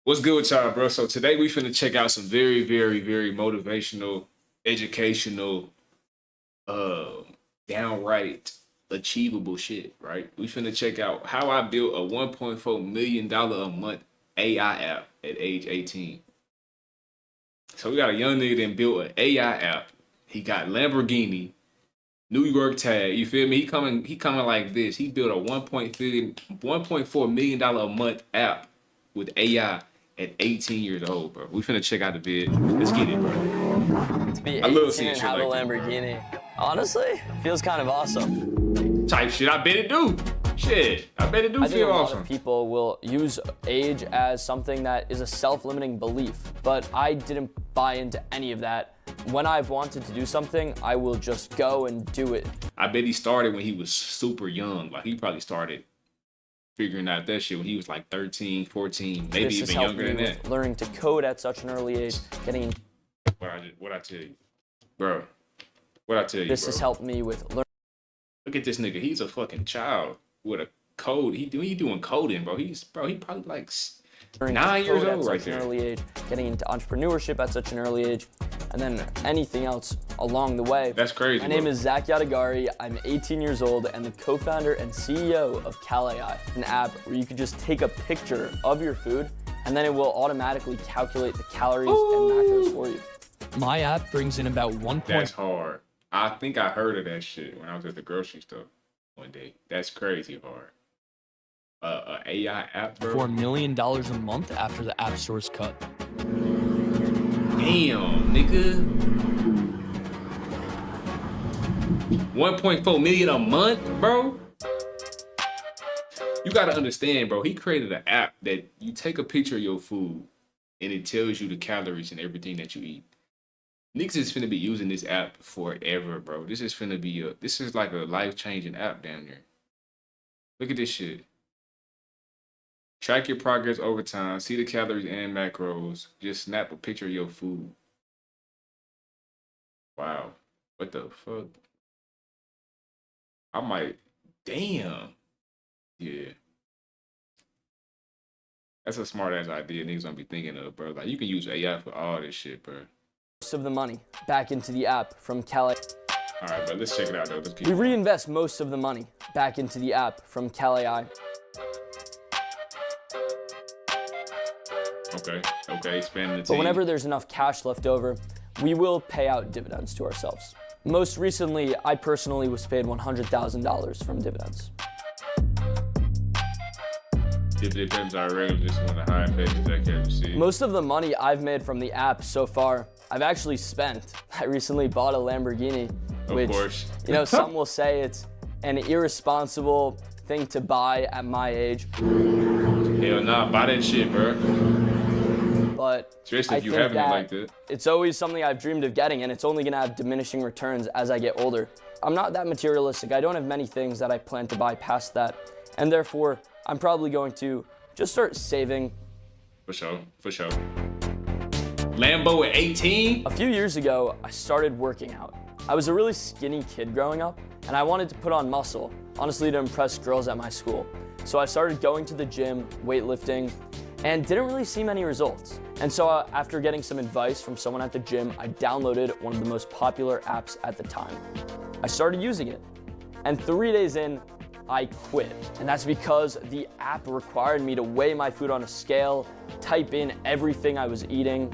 What's good with y'all, bro? So today we finna check out some very, very, very motivational, educational, uh, downright achievable shit, right? We finna check out how I built a $1.4 million a month AI app at age 18. So we got a young nigga that built an AI app. He got Lamborghini, New York tag. You feel me? He coming like this. He built a $1.4 million a month app with AI at 18 years old, bro. We finna check out the vid. Let's get it, bro. To be I love 18 seeing and shit have a like that, Lamborghini, honestly, feels kind of awesome. Type shit, I bet it do. Shit, I bet it do I think a feel lot awesome. of people will use age as something that is a self-limiting belief, but I didn't buy into any of that. When I've wanted to do something, I will just go and do it. I bet he started when he was super young. Like he probably started figuring out that shit when he was like 13, 14, maybe This has even helped younger me than with that. learning to code at such an early age, getting. What I tell you, bro? What I tell you, This bro? has helped me with learning. Look at this nigga. He's a fucking child with a code. He doing coding, bro. He probably like 9 years at old right such an there. early age, getting into entrepreneurship at such an early age, and then anything else along the way. That's crazy. My name bro. is Zach Yadagari. I'm 18 years old and the co-founder and CEO of CalAI, an app where you can just take a picture of your food and then it will automatically calculate the calories and macros for you. My app brings in about 1. That's hard. I think I heard of that shit when I was at the grocery store one day. That's crazy hard. A AI app, bro. $4 million a month after the App Store's cut. Damn, nigga. 1.4 million a month, bro. You gotta understand, bro. He created an app that you take a picture of your food and it tells you the calories and everything that you eat. Niggas is finna be using this app forever, bro. This is like a life-changing app down there. Look at this shit. Track your progress over time. See the calories and macros. Just snap a picture of your food. Wow. What the fuck? I might. Damn. Yeah. That's a smart ass idea niggas gonna be thinking of, bro. Like you can use AI for all this shit, bro. Most of the money back into the app from CalAI. Alright, but let's check it out though. Let's keep We reinvest most of the money back into the app from CalAI. Okay, expanding the team. But whenever there's enough cash left over, we will pay out dividends to ourselves. Most recently, I personally was paid $100,000 from dividends. Dividends are regular, just one of the highest payments I can receive. Most of the money I've made from the app so far, I've actually spent. I recently bought a Lamborghini, which, Of course. you know, some will say it's an irresponsible thing to buy at my age. Hell nah, buy that shit, bro. But Especially if you think having it like that. it's always something I've dreamed of getting, and it's only gonna have diminishing returns as I get older. I'm not that materialistic. I don't have many things that I plan to buy past that, and therefore, I'm probably going to just start saving. For sure. Lambo at 18? A few years ago, I started working out. I was a really skinny kid growing up, and I wanted to put on muscle, honestly to impress girls at my school. So I started going to the gym, weightlifting, and didn't really see many results. And so after getting some advice from someone at the gym, I downloaded one of the most popular apps at the time. I started using it, and 3 days in, I quit. And that's because the app required me to weigh my food on a scale, type in everything I was eating.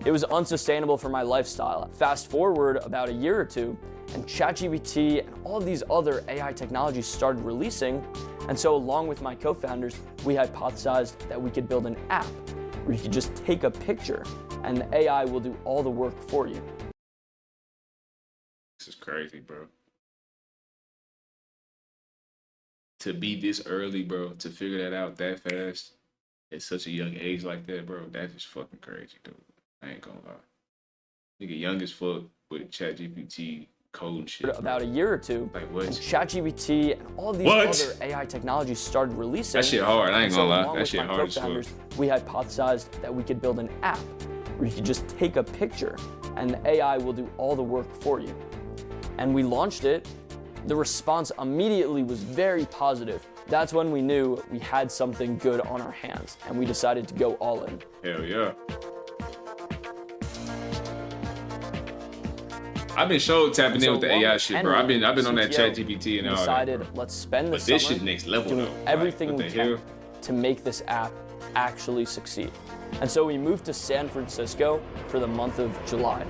It was unsustainable for my lifestyle. Fast forward about a year or two, and ChatGPT and all of these other AI technologies started releasing. And so along with my co-founders, we hypothesized that we could build an app where you could just take a picture and the AI will do all the work for you. This is crazy, bro. To be this early, bro, to figure that out that fast at such a young age like that, bro, that's just fucking crazy, dude. I ain't gonna lie. Nigga young as fuck with ChatGPT code and shit. About a year or two, Like what? and ChatGPT and all of these other AI technologies started releasing. That shit hard, I ain't gonna lie. Along That with shit my hard as fuck. co-founders, we hypothesized that we could build an app where you could just take a picture and the AI will do all the work for you. And we launched it. The response immediately was very positive. That's when we knew we had something good on our hands, and we decided to go all in. Hell yeah. I've been tapping in with the AI shit, bro. I've been on that ChatGPT and all decided, that, bro. let's spend the But summer this shit next level doing though. everything like, we can to make this app actually succeed. And so we moved to San Francisco for the month of July.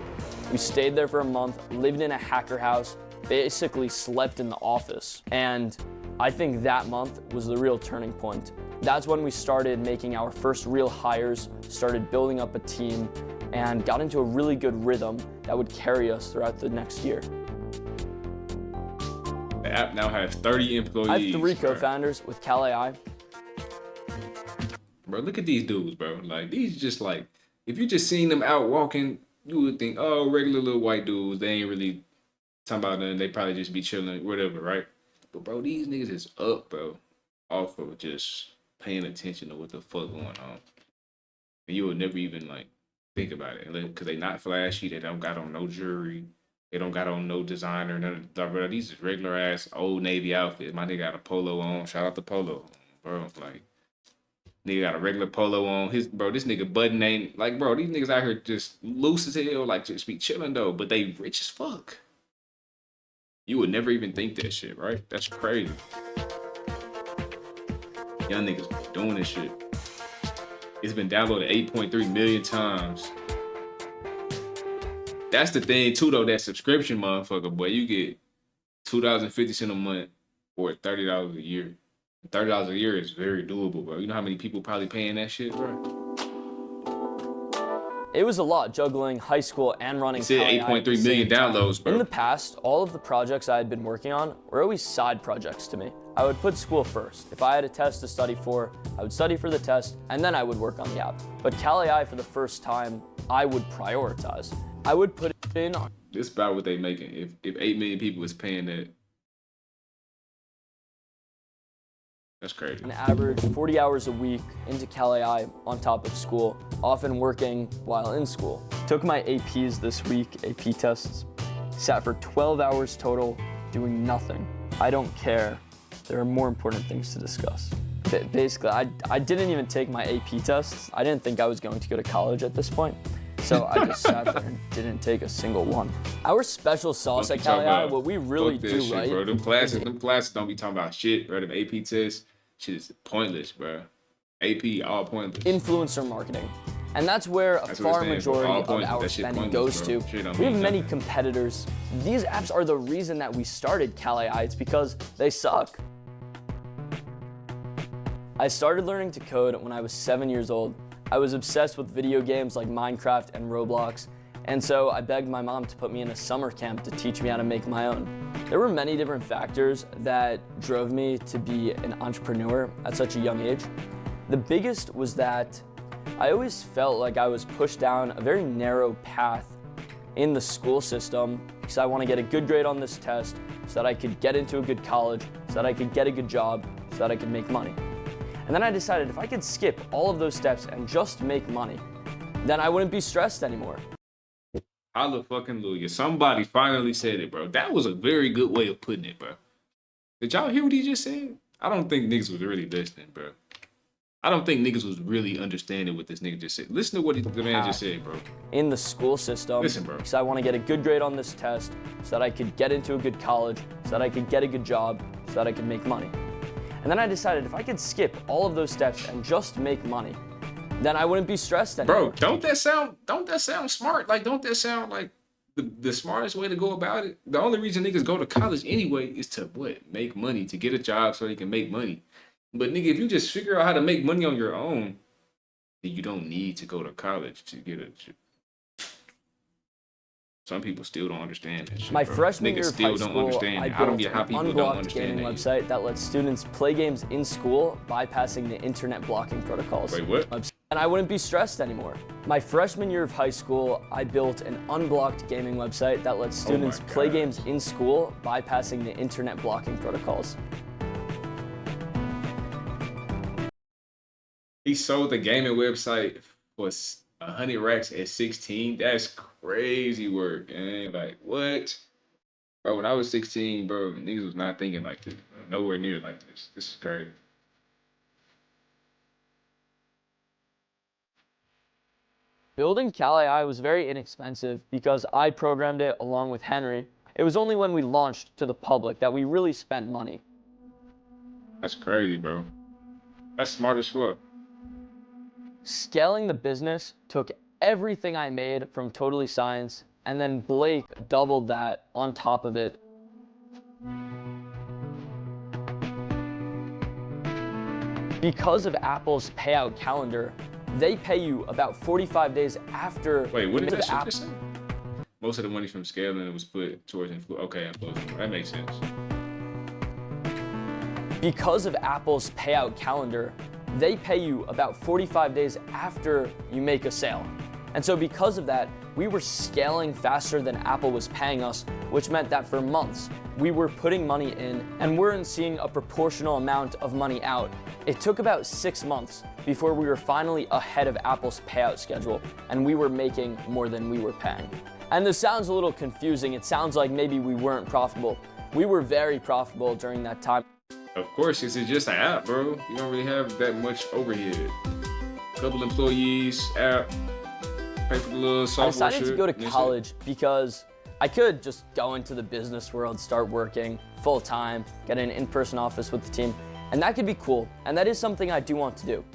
We stayed there for a month, lived in a hacker house, basically slept in the office. And I think that month was the real turning point. That's when we started making our first real hires, started building up a team, and got into a really good rhythm that would carry us throughout the next year. The app now has 30 employees. I have 3 co-founders with Cal AI. Bro, look at these dudes, bro. Like, these just like, if you just seen them out walking, you would think, oh, regular little white dudes, they ain't really talking about nothing. They probably just be chilling, whatever, right? But, bro, these niggas is up, bro, off of just paying attention to what the fuck going on. And you would never even, like, think about it. Because they not flashy. They don't got on no jewelry. They don't got on no designer. None of that, bro. These is regular-ass Old Navy outfits. My nigga got a polo on. Shout out to Polo, bro. Like, nigga got a regular polo on. This nigga button ain't like, bro, these niggas out here just loose as hell, like just be chilling though, but they rich as fuck. You would never even think that shit, right? That's crazy. Young niggas doing this shit. It's been downloaded 8.3 million times. That's the thing too though, that subscription motherfucker, boy, you get $2.50 a month or $30 a year. $30 a year is very doable, bro. You know how many people probably paying that shit, bro? It was a lot juggling high school and running. It said 8.3 million downloads, bro. In the past, all of the projects I had been working on were always side projects to me. I would put school first. If I had a test to study for, I would study for the test, and then I would work on the app. But Cal AI, for the first time, I would prioritize. I would put it in. This is about what they making. If 8 million people was paying that, that's crazy. An average 40 hours a week into Cal AI on top of school, often working while in school. Took my APs this week, AP tests. Sat for 12 hours total, doing nothing. I don't care. There are more important things to discuss. Basically, I didn't even take my AP tests. I didn't think I was going to go to college at this point. So I just sat there and didn't take a single one. Our special sauce at Cal AI, what we really do shit, right, bro. Them classes don't be talking about shit, bro. Them AP tests, shit is pointless, bro. AP, all pointless. Influencer marketing. And that's where a far majority of our spending goes to. We have many competitors. These apps are the reason that we started Cal AI. It's because they suck. I started learning to code when I was 7 years old. I was obsessed with video games like Minecraft and Roblox, and so I begged my mom to put me in a summer camp to teach me how to make my own. There were many different factors that drove me to be an entrepreneur at such a young age. The biggest was that I always felt like I was pushed down a very narrow path in the school system because I want to get a good grade on this test so that I could get into a good college, so that I could get a good job, so that I could make money. And then I decided if I could skip all of those steps and just make money, then I wouldn't be stressed anymore. Hallelujah. Somebody finally said it, bro. That was a very good way of putting it, bro. Did y'all hear what he just said? I don't think niggas was really listening, bro. I don't think niggas was really understanding what this nigga just said. Listen to what the man just said, bro. In the school system. Listen, bro. Because I want to get a good grade on this test so that I could get into a good college, so that I could get a good job, so that I could make money. And then I decided if I could skip all of those steps and just make money, then I wouldn't be stressed anymore. Bro, don't that sound smart? Like, don't that sound like the smartest way to go about it? The only reason niggas go to college anyway is to what? Make money, to get a job so they can make money. But nigga, if you just figure out how to make money on your own, then you don't need to go to college to get a job. Some people still don't understand that shit, My bro. freshman year Niggas of still high don't school, understand I that. I don't built get how an people don't unblocked understand gaming that. website that lets students play games in school bypassing the internet blocking protocols. Wait, what? And I wouldn't be stressed anymore. My freshman year of high school, I built an unblocked gaming website that lets students play games in school bypassing the internet blocking protocols. He sold the gaming website for 100 racks at 16. That's crazy work, man. Like, what? Bro, when I was 16, bro, niggas was not thinking like this. Bro. Nowhere near like this. This is crazy. Building Cal AI was very inexpensive because I programmed it along with Henry. It was only when we launched to the public that we really spent money. That's crazy, bro. That's smart as fuck. Scaling the business took everything I made from Totally Science, and then Blake doubled that on top of it. Because of Apple's payout calendar, they pay you about 45 days after. Wait, what did that shit app. just say? Most of the money from scaling was put towards influence. Okay, that makes sense. Because of Apple's payout calendar, they pay you about 45 days after you make a sale. And so because of that, we were scaling faster than Apple was paying us, which meant that for months, we were putting money in and weren't seeing a proportional amount of money out. It took about 6 months before we were finally ahead of Apple's payout schedule, and we were making more than we were paying. And this sounds a little confusing. It sounds like maybe we weren't profitable. We were very profitable during that time. Of course, it's just an app, bro. You don't really have that much overhead. Couple employees, app, pay for the little software. I decided to go to college because I could just go into the business world, start working full time, get an in-person office with the team, and that could be cool. And that is something I do want to do.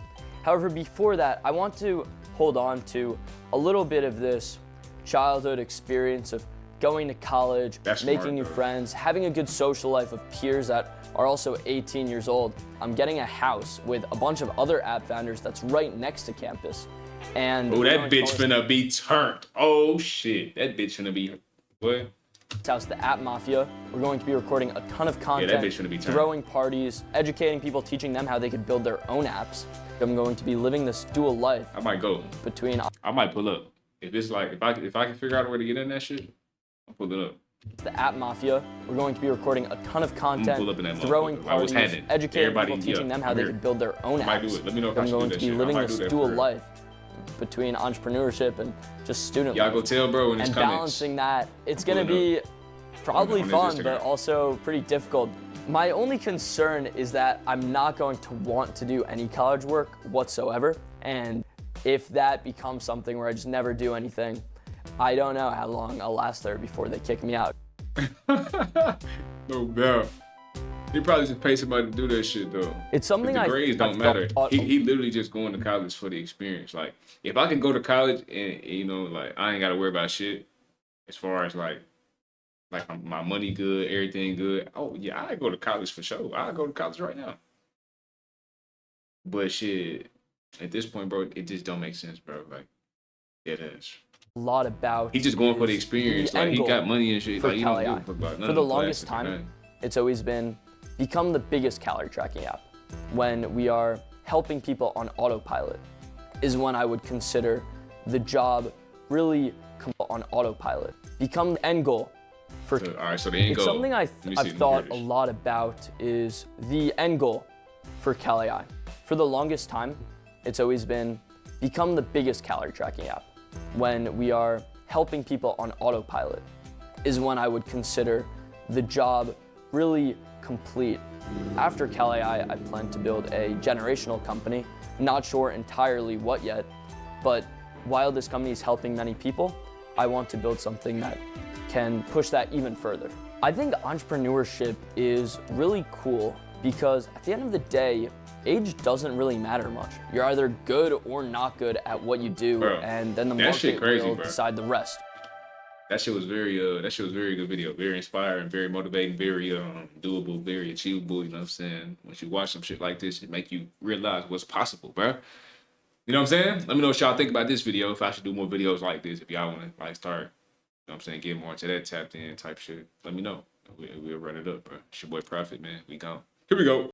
However, before that, I want to hold on to a little bit of this childhood experience of going to college, making new friends, having a good social life of peers that are also 18 years old. I'm getting a house with a bunch of other app founders that's right next to campus. And oh, that bitch finna be turned. Oh shit, that bitch finna be what? House, the App Mafia. We're going to be recording a ton of content, yeah, that bitch finna be turned. Throwing parties, educating people, teaching them how they could build their own apps. I'm going to be living this dual life. I might go. I might pull up. If it's like if I can figure out a way to get in that shit, I'll pull it up. The App Mafia. We're going to be recording a ton of content, throwing parties, educating people, teaching them how they could build their own apps. I might do it. Let me know if I'm going to be living this dual life between entrepreneurship and just student life. Y'all go tell bro in his comments. And balancing that, it's going to be probably fun, but also pretty difficult. My only concern is that I'm not going to want to do any college work whatsoever. And if that becomes something where I just never do anything, I don't know how long I'll last there before they kick me out. No doubt. He probably just pay somebody to do that shit though. It's something the grades don't matter. He literally just going to college for the experience. Like if I can go to college and you know like I ain't gotta worry about shit as far as like my money good, everything good. Oh yeah, I go to college for sure. I go to college right now. But shit, at this point, bro, it just don't make sense, bro. Like it is. A lot about. He's just going for the experience. Like he got money and shit. Like he don't give a fuck about none For the longest time, it's always been become the biggest calorie tracking app. When we are helping people on autopilot, is when I would consider the job really on autopilot. Become the end goal. All right, so the end goal. It's something I've thought a lot about is the end goal for Cal AI. For the longest time, it's always been become the biggest calorie tracking app. When we are helping people on autopilot is when I would consider the job really complete. After Cal AI, I plan to build a generational company. Not sure entirely what yet, but while this company is helping many people, I want to build something that can push that even further. I think entrepreneurship is really cool because at the end of the day, age doesn't really matter much. You're either good or not good at what you do, bro, and then the market will decide the rest. That shit was very good video, very inspiring, very motivating, very doable, very achievable. You know what I'm saying? Once you watch some shit like this, it make you realize what's possible, bro. You know what I'm saying? Let me know what y'all think about this video. If I should do more videos like this, if y'all want to like start, you know what I'm saying, get more into that tapped in type shit. Let me know. We'll run it up, bro. It's your boy Prophet, man. We gone. Here we go.